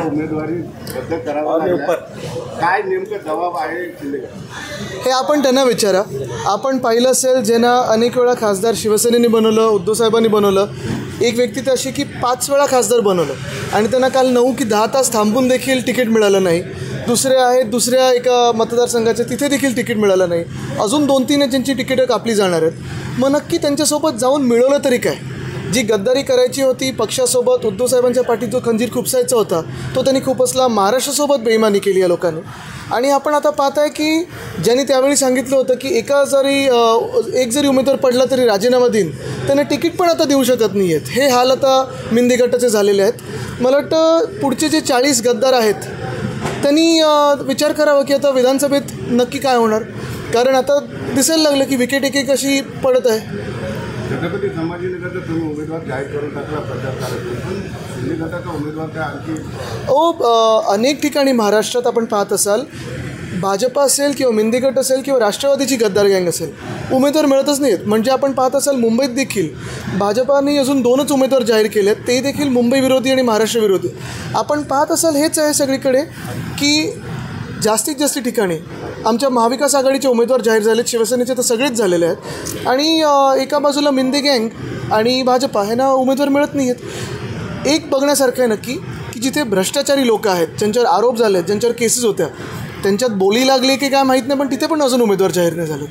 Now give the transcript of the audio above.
उमेदवारी रद्द करावा काय नेमकं जबाब आहे हे आपण त्यांना विचारा. आपण पाहिलं असेल ज्यांना अनेक वेळा खासदार शिवसेनेने बनवलं, उद्धव साहेबांनी बनवलं. एक व्यक्ती तर अशी की 5 वेळा खासदार बनवलं आणि त्यांना काल 9 की 10 तास थांबून देखील तिकीट मिळालं नाही. दुसरे आहेत दुसऱ्या एका मतदारसंघाचे, तिथे देखील तिकीट मिळालं नाही. अजून 2-3 आहेत ज्यांची तिकीटं कापली जाणार आहेत. मग नक्की त्यांच्यासोबत जाऊन मिळवलं तरी काय? जी गद्दारी करायची होती पक्षासोबत, उद्धव साहेबांच्या पाठीत जो खंजीर खुपसायचा होता तो त्यांनी खुपसला. महाराष्ट्रासोबत बेईमानी केली या लोकांनी. आणि आपण आता पाहत आहे की ज्यांनी त्यावेळी सांगितलं होतं की एक जरी उमेदवार पडला तरी राजीनामा देईन, त्यांना तिकीट पण आता देऊ शकत नाही आहेत. हे हाल आता मिंदी गटाचे झालेले आहेत. मला वाटतं पुढचे जे 40 गद्दार आहेत त्यांनी विचार करावा की आता विधानसभेत नक्की काय होणार. कारण आता दिसायला लागलं की विकेट एक अशी पडत आहे. छत्रपती संभाजीनगरचा तुम्ही उमेदवार जाहीर करून टाकला प्रचार करत, पण दिल्ली गटाचा उमेदवार काय आणखी अनेक ठिकाणी महाराष्ट्रात आपण पाहत असाल, भाजपा असेल किंवा मिंदी गट असेल किंवा राष्ट्रवादीची गद्दार गँग असेल, उमेदवार मिळतच नाहीत. म्हणजे आपण पाहत असाल मुंबईत देखील भाजपाने अजून 2च उमेदवार जाहीर केले आहेत, ते देखील मुंबई विरोधी आणि महाराष्ट्र विरोधी. आपण पाहत असाल हेच आहे सगळीकडे की जास्तीत जास्त ठिकाणी आमच्या महाविकास आघाडीचे उमेदवार जाहीर झालेत, शिवसेनेचे तर सगळेच झालेले आहेत. आणि एका बाजूला मिंदी गँग आणि भाजपा ह्यांना उमेदवार मिळत नाही आहेत. एक बघण्यासारखं आहे नक्की की जिथे भ्रष्टाचारी लोक आहेत, ज्यांच्यावर आरोप झाले आहेत, ज्यांच्यावर केसेस होत्या, त्यांच्यात बोली लागली की काय माहीत नाही, पण तिथे पण अजून उमेदवार जाहीर नाही झालेत.